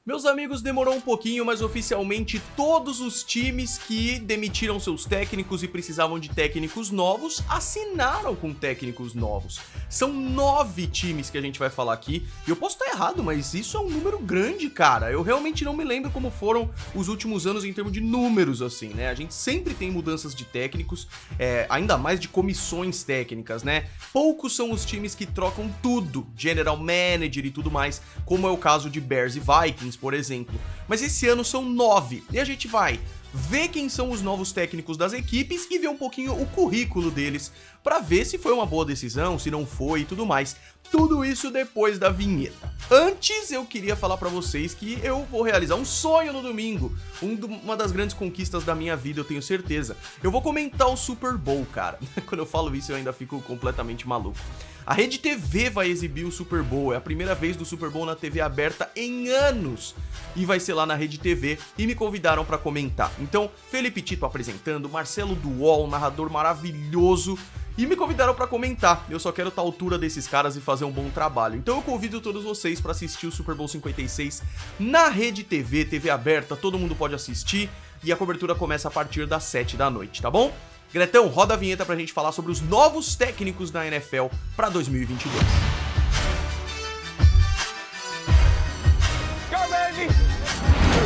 Meus amigos, demorou um pouquinho, mas oficialmente todos os times que demitiram seus técnicos e precisavam de técnicos novos assinaram com técnicos novos. São 9 times que a gente vai falar aqui, e eu posso estar errado, mas isso é um número grande, cara. Eu realmente não me lembro como foram os últimos anos em termos de números, assim, né? A gente sempre tem mudanças de técnicos, ainda mais de comissões técnicas, né? Poucos são os times que trocam tudo, general manager e tudo mais, como é o caso de Bears e Vikings, por exemplo. Mas esse ano são 9, e a gente vai ver quem são os novos técnicos das equipes e ver um pouquinho o currículo deles, pra ver se foi uma boa decisão, se não foi e tudo mais. Tudo isso depois da vinheta. Antes, eu queria falar pra vocês que eu vou realizar um sonho no domingo, uma das grandes conquistas da minha vida, eu tenho certeza. Eu vou comentar o Super Bowl, cara. Quando eu falo isso, eu ainda fico completamente maluco. A Rede TV vai exibir o Super Bowl, é a primeira vez do Super Bowl na TV aberta em anos, e vai ser lá na Rede TV, e me convidaram pra comentar. Então, Felipe Tito apresentando, Marcelo Duol, narrador maravilhoso, e me convidaram pra comentar. Eu só quero estar à altura desses caras e fazer um bom trabalho. Então eu convido todos vocês pra assistir o Super Bowl 56 na Rede TV, TV aberta, todo mundo pode assistir, e a cobertura começa a partir das 7 da noite, tá bom? Gretão, roda a vinheta pra gente falar sobre os novos técnicos da NFL pra 2022. Go, baby!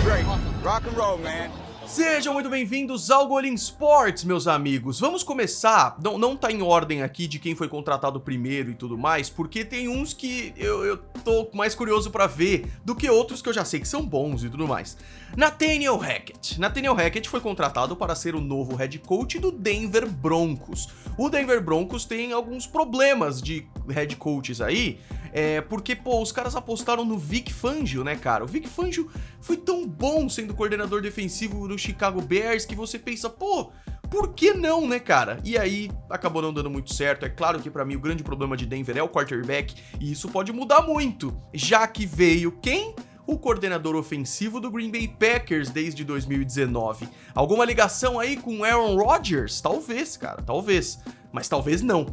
Great. Rock and roll, man. Sejam muito bem-vindos ao Golim Sports, meus amigos. Vamos começar, não tá em ordem aqui de quem foi contratado primeiro e tudo mais, porque tem uns que eu tô mais curioso pra ver do que outros que eu já sei que são bons e tudo mais. Nathaniel Hackett foi contratado para ser o novo head coach do Denver Broncos. O Denver Broncos tem alguns problemas de head coaches aí, porque, os caras apostaram no Vic Fangio, né, cara? O Vic Fangio foi tão bom sendo coordenador defensivo do Chicago Bears que você pensa, por que não, né, cara? E aí, acabou não dando muito certo. É claro que pra mim o grande problema de Denver é o quarterback, e isso pode mudar muito, já que veio quem? O coordenador ofensivo do Green Bay Packers desde 2019. Alguma ligação aí com Aaron Rodgers? Talvez, cara, talvez. Mas talvez não.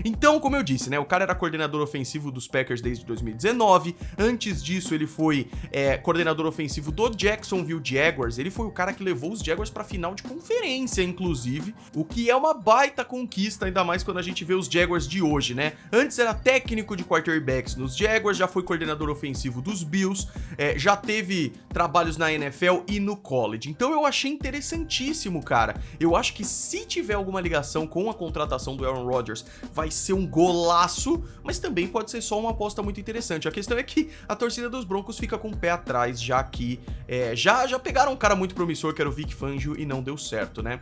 Então, como eu disse, né, o cara era coordenador ofensivo dos Packers desde 2019, antes disso ele foi coordenador ofensivo do Jacksonville Jaguars, ele foi o cara que levou os Jaguars pra final de conferência, inclusive, o que é uma baita conquista, ainda mais quando a gente vê os Jaguars de hoje, né? Antes era técnico de quarterbacks nos Jaguars, já foi coordenador ofensivo dos Bills, já teve trabalhos na NFL e no college, então eu achei interessantíssimo, cara. Eu acho que se tiver alguma ligação com a contratação do Aaron Rodgers, vai ser um golaço, mas também pode ser só uma aposta muito interessante. A questão é que a torcida dos Broncos fica com o pé atrás, já que já pegaram um cara muito promissor, que era o Vic Fangio, e não deu certo, né?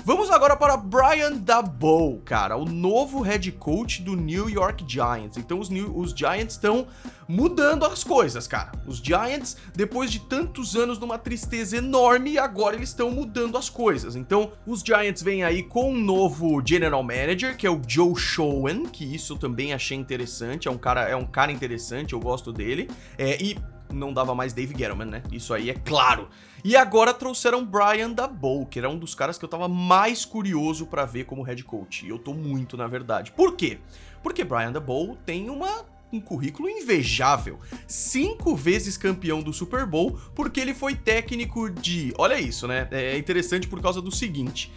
Vamos agora para Brian Daboll, cara, o novo head coach do New York Giants. Então os Giants estão mudando as coisas, cara. Os Giants, depois de tantos anos numa tristeza enorme, agora eles estão mudando as coisas. Então os Giants vêm aí com um novo general manager, que é o Joe Schoen, que isso eu também achei interessante, é um cara interessante, eu gosto dele, e não dava mais Dave Gettleman, né? Isso aí é claro. E agora trouxeram Brian Daboll, que era um dos caras que eu tava mais curioso pra ver como head coach. E eu tô muito, na verdade. Por quê? Porque Brian Daboll tem um currículo invejável. 5 vezes campeão do Super Bowl, porque ele foi técnico de... Olha isso, né? É interessante por causa do seguinte.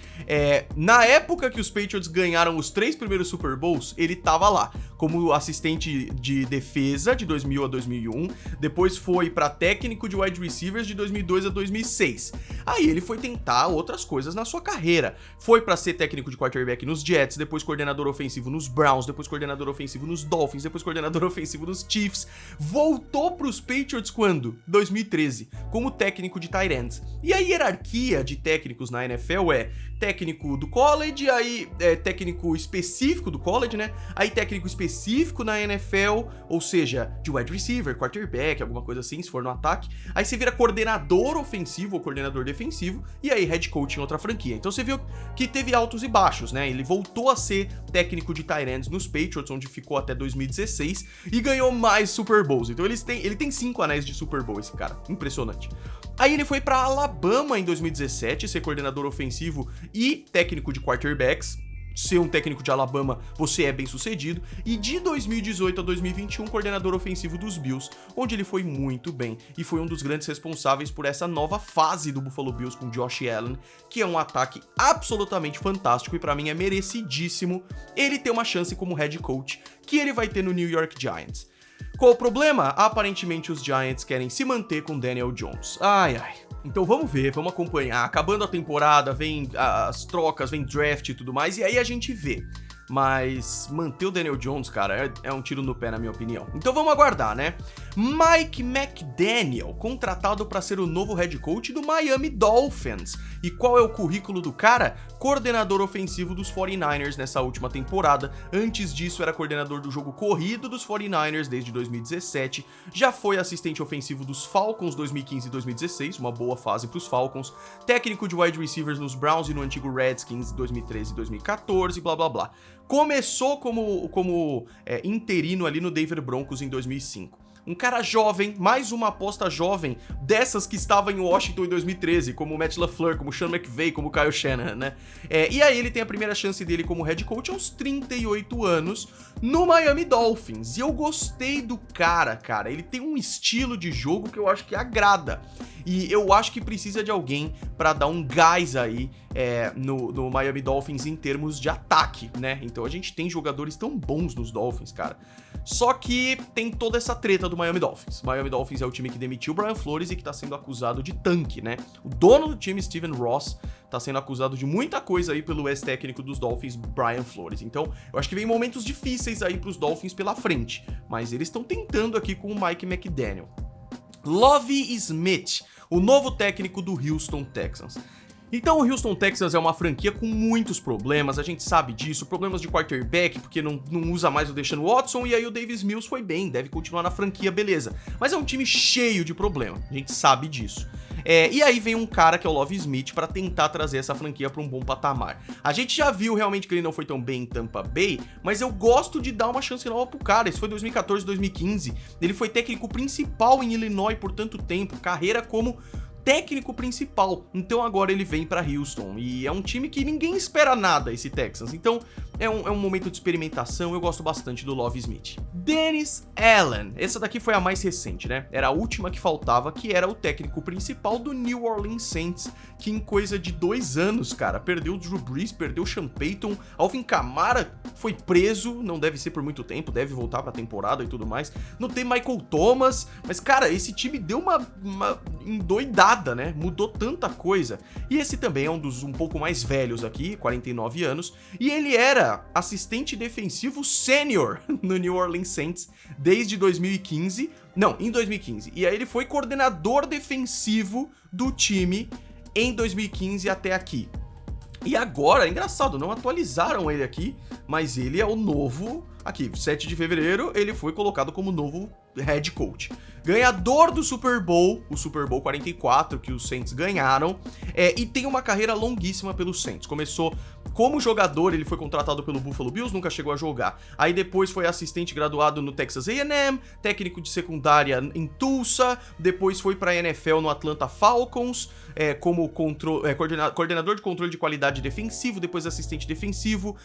Na época que os Patriots ganharam os 3 primeiros Super Bowls, ele tava lá como assistente de defesa de 2000 a 2001, depois foi pra técnico de wide receivers de 2002 a 2006. Aí ele foi tentar outras coisas na sua carreira. Foi pra ser técnico de quarterback nos Jets, depois coordenador ofensivo nos Browns, depois coordenador ofensivo nos Dolphins, depois coordenador ofensivo nos Chiefs, voltou pros Patriots quando? 2013, como técnico de tight ends. E a hierarquia de técnicos na NFL é técnico do college, aí técnico específico do college, né? Aí técnico específico na NFL, ou seja, de wide receiver, quarterback, alguma coisa assim, se for no ataque. Aí você vira coordenador ofensivo ou coordenador defensivo, e aí head coach em outra franquia. Então você viu que teve altos e baixos, né? Ele voltou a ser técnico de tight ends nos Patriots, onde ficou até 2016, e ganhou mais Super Bowls. Então ele tem 5 anéis de Super Bowl, esse cara. Impressionante. Aí ele foi pra Alabama em 2017, ser coordenador ofensivo e técnico de quarterbacks. ser um técnico de Alabama, você é bem sucedido, e de 2018 a 2021, coordenador ofensivo dos Bills, onde ele foi muito bem, e foi um dos grandes responsáveis por essa nova fase do Buffalo Bills com Josh Allen, que é um ataque absolutamente fantástico, e pra mim é merecidíssimo ele ter uma chance como head coach, que ele vai ter no New York Giants. Qual o problema? Aparentemente os Giants querem se manter com Daniel Jones. Ai. Então vamos ver, vamos acompanhar. Acabando a temporada, vem as trocas, vem draft e tudo mais, e aí a gente vê. Mas manter o Daniel Jones, cara, é um tiro no pé, na minha opinião. Então vamos aguardar, né? Mike McDaniel, contratado para ser o novo head coach do Miami Dolphins. E qual é o currículo do cara? Coordenador ofensivo dos 49ers nessa última temporada. Antes disso, era coordenador do jogo corrido dos 49ers desde 2017. Já foi assistente ofensivo dos Falcons 2015 e 2016, uma boa fase para os Falcons. Técnico de wide receivers nos Browns e no antigo Redskins 2013 e 2014, blá blá blá. Começou como interino ali no Denver Broncos em 2005. Um cara jovem, mais uma aposta jovem dessas que estava em Washington em 2013, como o Matt LaFleur, como o Sean McVay, como o Kyle Shanahan, né? E aí ele tem a primeira chance dele como head coach aos 38 anos no Miami Dolphins. E eu gostei do cara. Ele tem um estilo de jogo que eu acho que agrada. E eu acho que precisa de alguém para dar um gás aí no Miami Dolphins em termos de ataque, né? Então a gente tem jogadores tão bons nos Dolphins, cara. Só que tem toda essa treta do Miami Dolphins. Miami Dolphins é o time que demitiu o Brian Flores e que tá sendo acusado de tanque, né? O dono do time, Steven Ross, tá sendo acusado de muita coisa aí pelo ex-técnico dos Dolphins, Brian Flores. Então, eu acho que vem momentos difíceis aí pros Dolphins pela frente. Mas eles estão tentando aqui com o Mike McDaniel. Lovie Smith, o novo técnico do Houston Texans. Então o Houston Texans é uma franquia com muitos problemas, a gente sabe disso, problemas de quarterback, porque não usa mais o Deshaun Watson, e aí o Davis Mills foi bem, deve continuar na franquia, beleza. Mas é um time cheio de problema, a gente sabe disso. E aí vem um cara que é o Lovie Smith pra tentar trazer essa franquia pra um bom patamar. A gente já viu realmente que ele não foi tão bem em Tampa Bay, mas eu gosto de dar uma chance nova pro cara. Isso foi 2014, 2015, ele foi técnico principal em Illinois por tanto tempo, carreira como técnico principal, então agora ele vem pra Houston, e é um time que ninguém espera nada, esse Texans, então é um momento de experimentação, eu gosto bastante do Lovie Smith. Dennis Allen, essa daqui foi a mais recente, né, era a última que faltava, que era o técnico principal do New Orleans Saints, que em coisa de 2 anos, cara, perdeu o Drew Brees, perdeu o Sean Payton, Alvin Kamara foi preso, não deve ser por muito tempo, deve voltar pra temporada e tudo mais, não tem Michael Thomas, mas cara, esse time deu uma endoidada, né? Mudou tanta coisa. E esse também é um dos um pouco mais velhos aqui, 49 anos, e ele era assistente defensivo sênior no New Orleans Saints desde 2015. Não, em 2015. E aí ele foi coordenador defensivo do time em 2015 até aqui. E agora, é engraçado, não atualizaram ele aqui, mas ele é o novo... Aqui, 7 de fevereiro, ele foi colocado como novo head coach. Ganhador do Super Bowl, o Super Bowl 44, que os Saints ganharam, e tem uma carreira longuíssima pelos Saints. Começou como jogador, ele foi contratado pelo Buffalo Bills, nunca chegou a jogar. Aí depois foi assistente graduado no Texas A&M, técnico de secundária em Tulsa, depois foi para a NFL no Atlanta Falcons, como coordenador de controle de qualidade defensivo, depois assistente defensivo,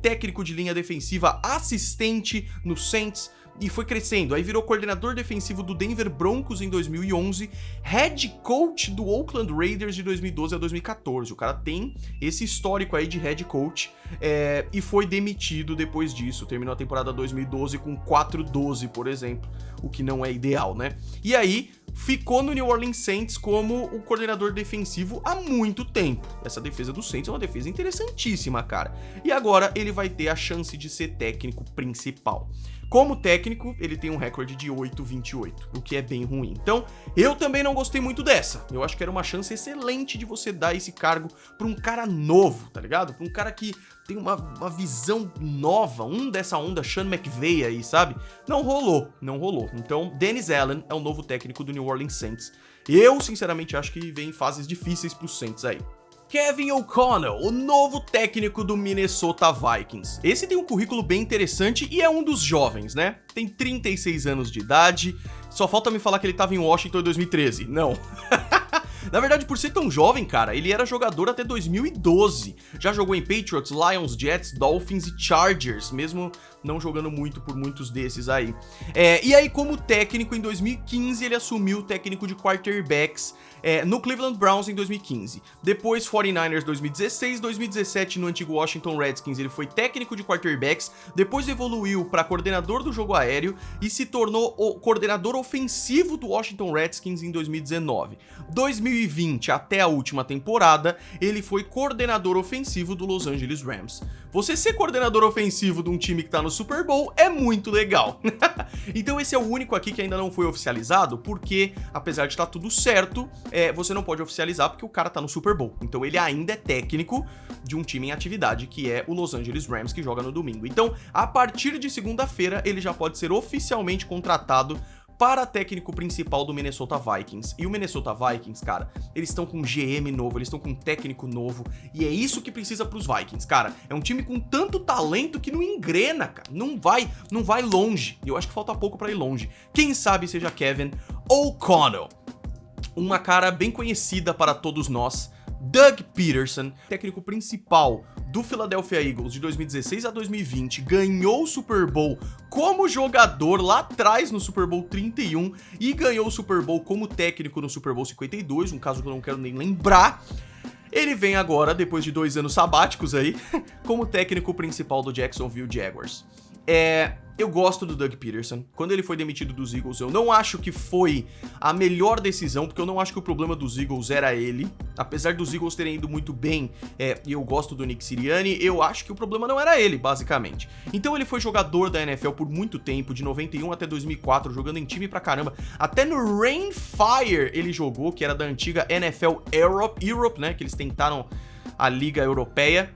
técnico de linha defensiva, assistente no Saints, e foi crescendo. Aí virou coordenador defensivo do Denver Broncos em 2011, head coach do Oakland Raiders de 2012 a 2014. O cara tem esse histórico aí de head coach, e foi demitido depois disso. Terminou a temporada 2012 com 4-12, por exemplo, o que não é ideal, né? E aí ficou no New Orleans Saints como o coordenador defensivo há muito tempo. Essa defesa do Saints é uma defesa interessantíssima, cara. E agora ele vai ter a chance de ser técnico principal. Como técnico, ele tem um recorde de 8-28, o que é bem ruim. Então, eu também não gostei muito dessa. Eu acho que era uma chance excelente de você dar esse cargo pra um cara novo, tá ligado? Pra um cara que tem uma visão nova, dessa onda Sean McVay aí, sabe? Não rolou. Então, Dennis Allen é o novo técnico do New Orleans Saints. Eu, sinceramente, acho que vem fases difíceis pros Saints aí. Kevin O'Connell, o novo técnico do Minnesota Vikings. Esse tem um currículo bem interessante e é um dos jovens, né? Tem 36 anos de idade, só falta me falar que ele tava em Washington em 2013. Não. Na verdade, por ser tão jovem, cara, ele era jogador até 2012. Já jogou em Patriots, Lions, Jets, Dolphins e Chargers, mesmo não jogando muito por muitos desses aí. E aí, como técnico, em 2015, ele assumiu o técnico de quarterbacks no Cleveland Browns em 2015. Depois, 49ers 2016, 2017 no antigo Washington Redskins, ele foi técnico de quarterbacks, depois evoluiu para coordenador do jogo aéreo e se tornou o coordenador ofensivo do Washington Redskins em 2019. 2020 até a última temporada, ele foi coordenador ofensivo do Los Angeles Rams. Você ser coordenador ofensivo de um time que tá no Super Bowl é muito legal. Então esse é o único aqui que ainda não foi oficializado, porque apesar de estar tudo certo, você não pode oficializar porque o cara tá no Super Bowl. Então ele ainda é técnico de um time em atividade, que é o Los Angeles Rams, que joga no domingo. Então, a partir de segunda-feira, ele já pode ser oficialmente contratado para técnico principal do Minnesota Vikings. E o Minnesota Vikings, cara, eles estão com GM novo, eles estão com técnico novo, e é isso que precisa pros Vikings, cara. É um time com tanto talento que não engrena, cara. Não vai longe. E eu acho que falta pouco para ir longe. Quem sabe seja Kevin O'Connell. Uma cara bem conhecida para todos nós, Doug Peterson, técnico principal do Philadelphia Eagles de 2016 a 2020, ganhou o Super Bowl como jogador lá atrás no Super Bowl 31 e ganhou o Super Bowl como técnico no Super Bowl 52, um caso que eu não quero nem lembrar. Ele vem agora, depois de 2 anos sabáticos aí, como técnico principal do Jacksonville Jaguars. Eu gosto do Doug Peterson. Quando ele foi demitido dos Eagles, eu não acho que foi a melhor decisão, porque eu não acho que o problema dos Eagles era ele. Apesar dos Eagles terem ido muito bem, e eu gosto do Nick Sirianni, eu acho que o problema não era ele, basicamente. Então ele foi jogador da NFL por muito tempo, de 91 até 2004, jogando em time pra caramba. Até no Rainfire ele jogou, que era da antiga NFL Europe, né, que eles tentaram a Liga Europeia.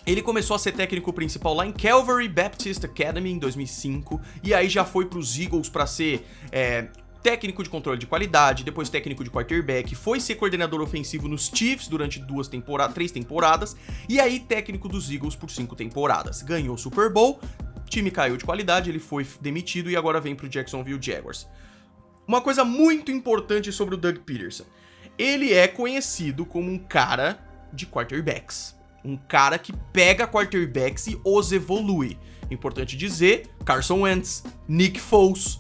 Ele começou a ser técnico principal lá em Calvary Baptist Academy em 2005, e aí já foi pros Eagles para ser técnico de controle de qualidade, depois técnico de quarterback, foi ser coordenador ofensivo nos Chiefs durante 3 temporadas, e aí técnico dos Eagles por 5 temporadas. Ganhou o Super Bowl, time caiu de qualidade, ele foi demitido e agora vem pro Jacksonville Jaguars. Uma coisa muito importante sobre o Doug Peterson, ele é conhecido como um cara de quarterbacks. Um cara que pega quarterbacks e os evolui. Importante dizer, Carson Wentz, Nick Foles.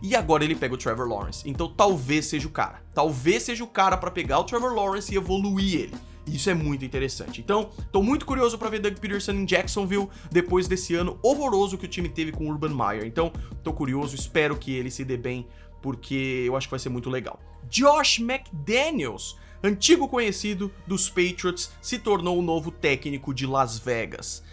E agora ele pega o Trevor Lawrence. Então talvez seja o cara. Talvez seja o cara pra pegar o Trevor Lawrence e evoluir ele. Isso é muito interessante. Então, tô muito curioso pra ver Doug Peterson em Jacksonville depois desse ano horroroso que o time teve com o Urban Meyer. Então, tô curioso, espero que ele se dê bem, porque eu acho que vai ser muito legal. Josh McDaniels, antigo conhecido dos Patriots, se tornou o novo técnico de Las Vegas.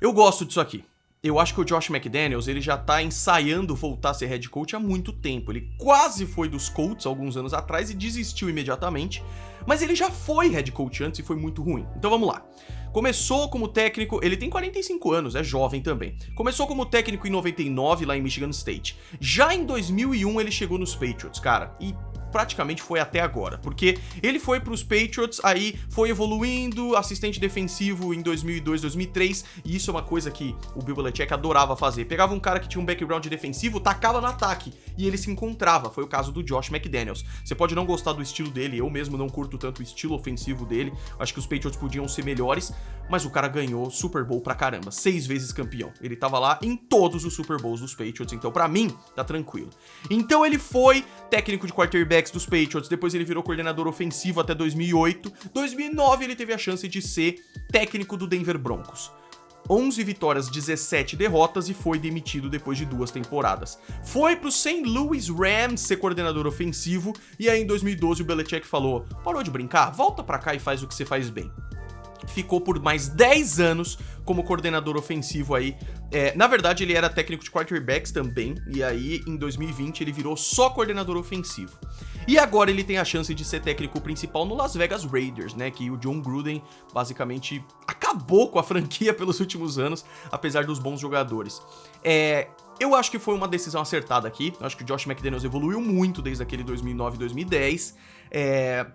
Eu gosto disso aqui. Eu acho que o Josh McDaniels, ele já tá ensaiando voltar a ser head coach há muito tempo. Ele quase foi dos Colts alguns anos atrás e desistiu imediatamente, mas ele já foi head coach antes e foi muito ruim. Então vamos lá. Começou como técnico, ele tem 45 anos, é jovem também. Começou como técnico em 99 lá em Michigan State. Já em 2001 ele chegou nos Patriots, cara, e praticamente foi até agora, porque ele foi pros Patriots, aí foi evoluindo, assistente defensivo em 2002, 2003, e isso é uma coisa que o Bill Belichick adorava fazer. Pegava um cara que tinha um background defensivo, tacava no ataque, e ele se encontrava. Foi o caso do Josh McDaniels. Você pode não gostar do estilo dele, eu mesmo não curto tanto o estilo ofensivo dele, acho que os Patriots podiam ser melhores, mas o cara ganhou Super Bowl pra caramba, 6 vezes campeão. Ele tava lá em todos os Super Bowls dos Patriots, então pra mim, tá tranquilo. Então ele foi técnico de quarterback dos Patriots, depois ele virou coordenador ofensivo até 2008, 2009 ele teve a chance de ser técnico do Denver Broncos. 11 vitórias, 17 derrotas e foi demitido depois de 2 temporadas. Foi pro St. Louis Rams ser coordenador ofensivo e aí em 2012 o Belichick falou: parou de brincar, volta pra cá e faz o que você faz bem. Ficou por mais 10 anos como coordenador ofensivo aí. Na verdade, ele era técnico de quarterbacks também, e aí em 2020 ele virou só coordenador ofensivo. E agora ele tem a chance de ser técnico principal no Las Vegas Raiders, né, que o John Gruden basicamente acabou com a franquia pelos últimos anos, apesar dos bons jogadores. Eu acho que foi uma decisão acertada aqui, eu acho que o Josh McDaniels evoluiu muito desde aquele 2009, 2010,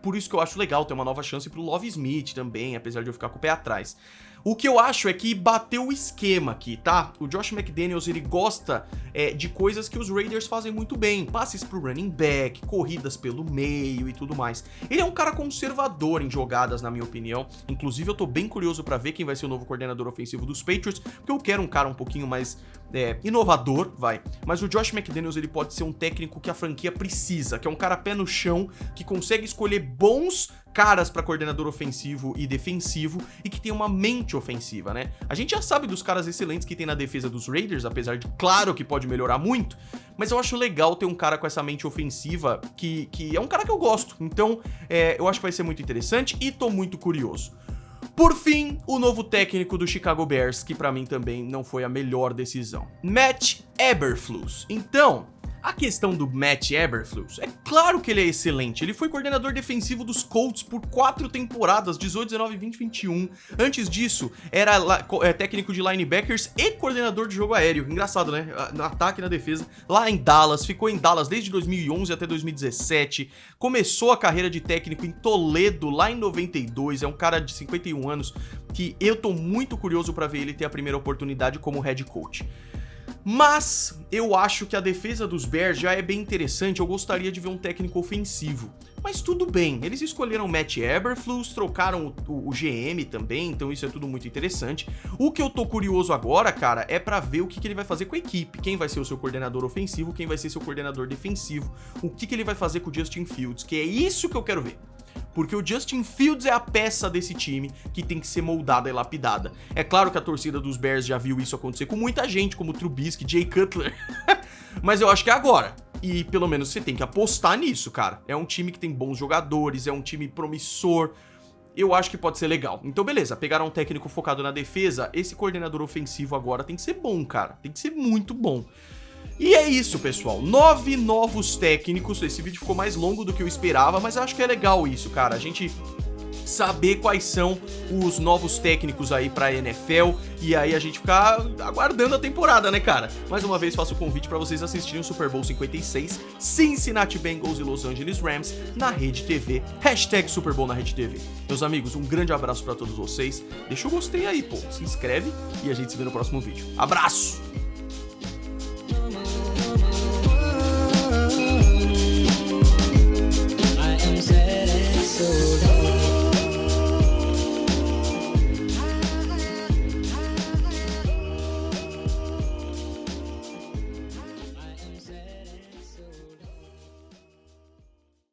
Por isso que eu acho legal ter uma nova chance pro Love Smith também, apesar de eu ficar com o pé atrás. O que eu acho é que bateu o esquema aqui, tá? O Josh McDaniels, ele gosta de coisas que os Raiders fazem muito bem. Passes pro running back, corridas pelo meio e tudo mais. Ele é um cara conservador em jogadas, na minha opinião. Inclusive, eu tô bem curioso pra ver quem vai ser o novo coordenador ofensivo dos Patriots, porque eu quero um cara um pouquinho mais inovador, vai. Mas o Josh McDaniels, ele pode ser um técnico que a franquia precisa, que é um cara pé no chão, que consegue escolher bons caras pra coordenador ofensivo e defensivo e que tem uma mente ofensiva, né? A gente já sabe dos caras excelentes que tem na defesa dos Raiders, apesar de, claro, que pode melhorar muito, mas eu acho legal ter um cara com essa mente ofensiva que é um cara que eu gosto. Então, eu acho que vai ser muito interessante e tô muito curioso. Por fim, o novo técnico do Chicago Bears, que pra mim também não foi a melhor decisão. Matt Eberflus. Então, a questão do Matt Eberflus, é claro que ele é excelente. Ele foi coordenador defensivo dos Colts por 4 temporadas, 18, 19, 20, 21. Antes disso, era técnico de linebackers e coordenador de jogo aéreo. Engraçado, né? No ataque e na defesa. Lá em Dallas, ficou em Dallas desde 2011 até 2017. Começou a carreira de técnico em Toledo, lá em 92. É um cara de 51 anos que eu tô muito curioso pra ver ele ter a primeira oportunidade como head coach. Mas eu acho que a defesa dos Bears já é bem interessante, eu gostaria de ver um técnico ofensivo. Mas tudo bem, eles escolheram Matt Eberflus, trocaram o GM também, então isso é tudo muito interessante. O que eu tô curioso agora, cara, é pra ver o que ele vai fazer com a equipe. Quem vai ser o seu coordenador ofensivo, quem vai ser seu coordenador defensivo, o que ele vai fazer com o Justin Fields, que é isso que eu quero ver. Porque o Justin Fields é a peça desse time que tem que ser moldada e lapidada. É claro que a torcida dos Bears já viu isso acontecer com muita gente, como Trubisky, Jay Cutler. Mas eu acho que é agora. E pelo menos você tem que apostar nisso, cara. É um time que tem bons jogadores, é um time promissor. Eu acho que pode ser legal. Então, beleza, pegaram um técnico focado na defesa. Esse coordenador ofensivo agora tem que ser bom, cara. Tem que ser muito bom. E é isso, pessoal, 9 novos técnicos. Esse vídeo ficou mais longo do que eu esperava, mas eu acho que é legal isso, cara, a gente saber quais são os novos técnicos aí pra NFL e aí a gente ficar aguardando a temporada, né, cara? Mais uma vez faço o convite pra vocês assistirem o Super Bowl 56, Cincinnati Bengals e Los Angeles Rams na Rede TV, Super Bowl na Rede TV. Meus amigos, um grande abraço pra todos vocês, deixa o gostei aí, pô, se inscreve e a gente se vê no próximo vídeo. Abraço!